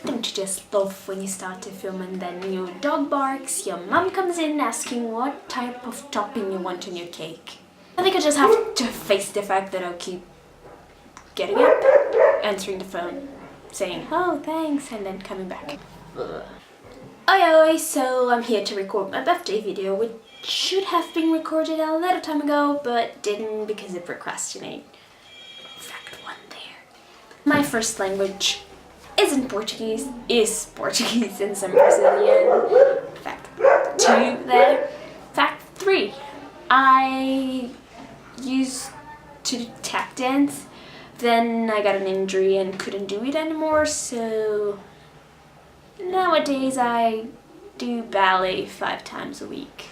Don't you just love when you start to film and then your dog barks, your mum comes in asking what type of topping you want on your cake? I think I just have to face the fact that I'll keep getting up, answering the phone, saying, oh thanks, and then coming back. Oi, so I'm here to record my birthday video, which should have been recorded a little time ago, but didn't because I procrastinate. Fact 1 there. My first language isn't Portuguese, is Portuguese and some Brazilian. Fact 2 there. Fact 3. I used to tap dance, then I got an injury and couldn't do it anymore, so nowadays I do ballet 5 times a week,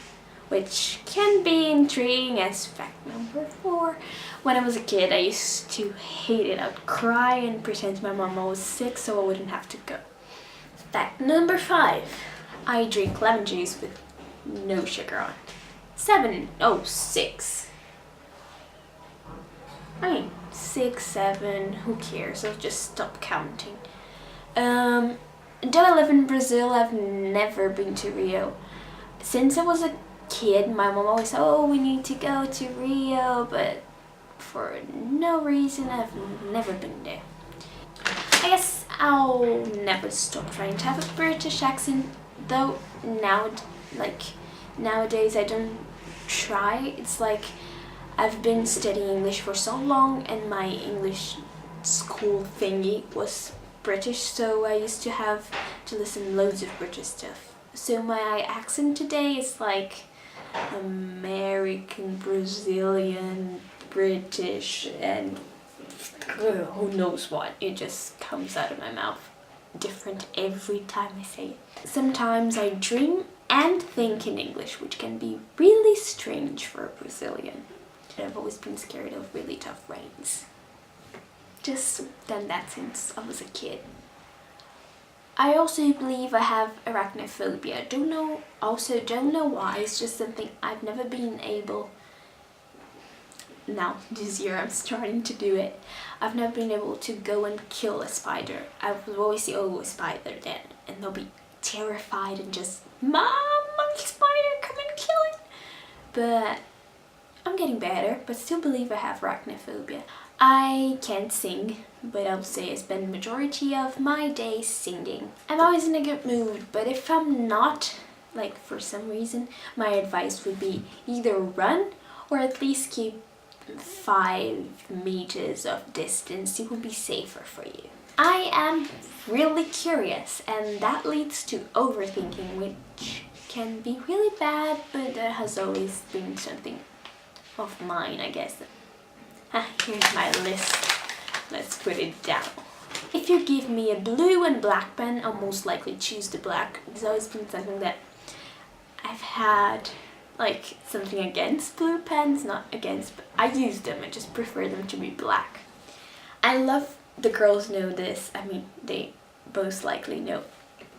which can be intriguing as fact number 4. When I was a kid, I used to hate it. I would cry and pretend my mama was sick so I wouldn't have to go. Fact number 5. I drink lemon juice with no sugar on. 6. I mean, 6, 7, who cares? I'll just stop counting. Though I live in Brazil, I've never been to Rio. Since I was a kid, my mom always said, oh, we need to go to Rio, but for no reason, I've never been there. I guess I'll never stop trying to have a British accent, though nowadays I don't try. It's like I've been studying English for so long and my English school thingy was British, so I used to have to listen loads of British stuff. So my accent today is like American, Brazilian, British, and who knows what. It just comes out of my mouth different every time I say it. Sometimes I dream and think in English, which can be really strange for a Brazilian. I've always been scared of really tough rains. Just done that since I was a kid. I also believe I have arachnophobia. Don't know why. It's just something I've never been able. Now this year I'm starting to do it. I've never been able to go and kill a spider. I would always say, oh, a spider then, and they'll be terrified and just, Mom, monkey spider, come and kill it. But I'm getting better, but still believe I have arachnophobia. I can't sing, but I would say I spend the majority of my day singing. I'm always in a good mood, but if I'm not, like for some reason, my advice would be either run or at least keep 5 meters of distance. It would be safer for you. I am really curious, and that leads to overthinking, which can be really bad, but that has always been something of mine, I guess. Here's my list. Let's put it down. If you give me a blue and black pen, I'll most likely choose the black. It's always been something that I've had, like, something against blue pens, not against, but I use them, I just prefer them to be black. I love, the girls know this, I mean, they most likely know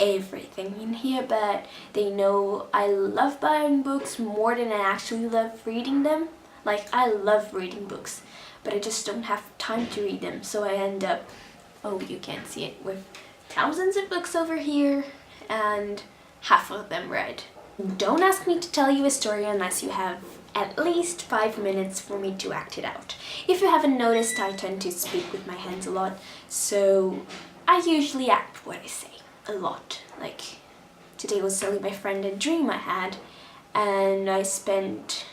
everything in here, but they know I love buying books more than I actually love reading them. Like, I love reading books, but I just don't have time to read them, so I end up, oh, you can't see it, with thousands of books over here and half of them read. Don't ask me to tell you a story unless you have at least 5 minutes for me to act it out. If you haven't noticed, I tend to speak with my hands a lot, so I usually act what I say a lot. Like, today I was telling my friend a dream I had, and I spent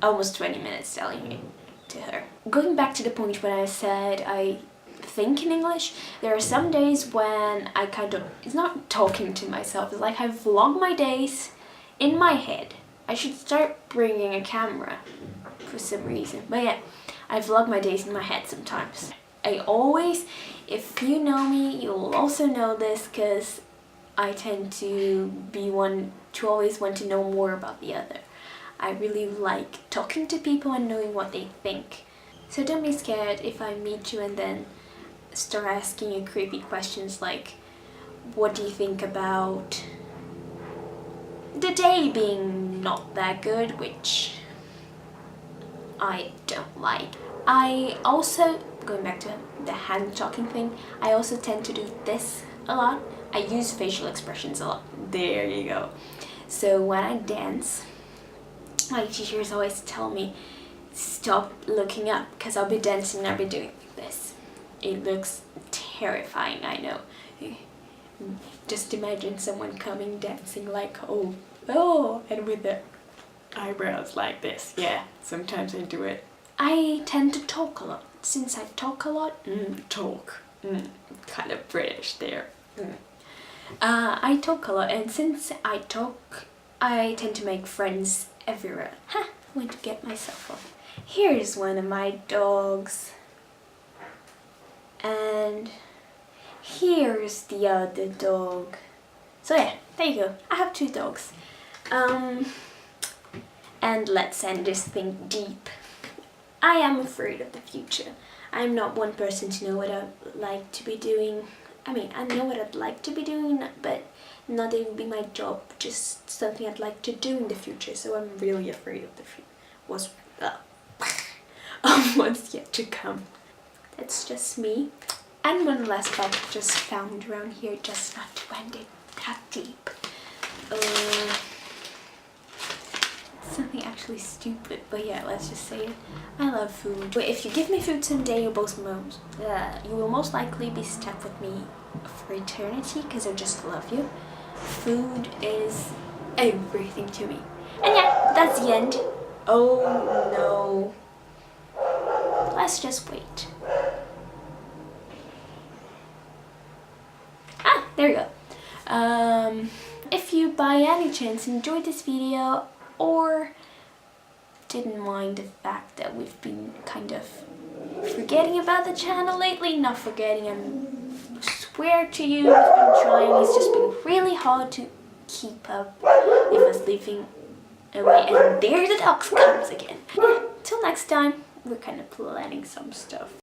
almost 20 minutes telling it to her. Going back to the point when I said I think in English, there are some days when I kind of, it's not talking to myself, it's like I vlog my days in my head. I should start bringing a camera for some reason, but yeah, I vlog my days in my head sometimes. I always, if you know me, you'll also know this, because I tend to be one to always want to know more about the other. I really like talking to people and knowing what they think. So don't be scared if I meet you and then start asking you creepy questions like, what do you think about the day being not that good, which I don't like. I also, going back to the hand talking thing, I also tend to do this a lot. I use facial expressions a lot. There you go. So when I dance, my teachers always tell me, stop looking up, because I'll be dancing and I'll be doing this. It looks terrifying, I know. Just imagine someone coming dancing like, oh, and with the eyebrows like this. Yeah, sometimes I do it. I tend to talk a lot. Since I talk a lot, kind of British there. I talk a lot, and since I talk, I tend to make friends everywhere. I went to get myself off. Here's one of my dogs. And here's the other dog. So yeah, there you go. I have 2 dogs. And let's end this thing deep. I am afraid of the future. I'm not one person to know what I'd like to be doing. I mean, I know what I'd like to be doing, but not even be my job, just something I'd like to do in the future. So I'm really afraid of the future. What's yet to come. That's just me. And one last fact I just found around here, just not to end it that deep. Something actually stupid, but yeah, let's just say it. I love food. But if you give me food someday, you will most likely be stuck with me for eternity, because I just love you. Food is everything to me. And yeah, that's the end. Oh no. Let's just wait. There you go. If you by any chance enjoyed this video or didn't mind the fact that we've been kind of forgetting about the channel lately, not forgetting, I swear to you, we've been trying. It's just been really hard to keep up with us living away. And there the dogs comes again. Till next time, we're kind of planning some stuff.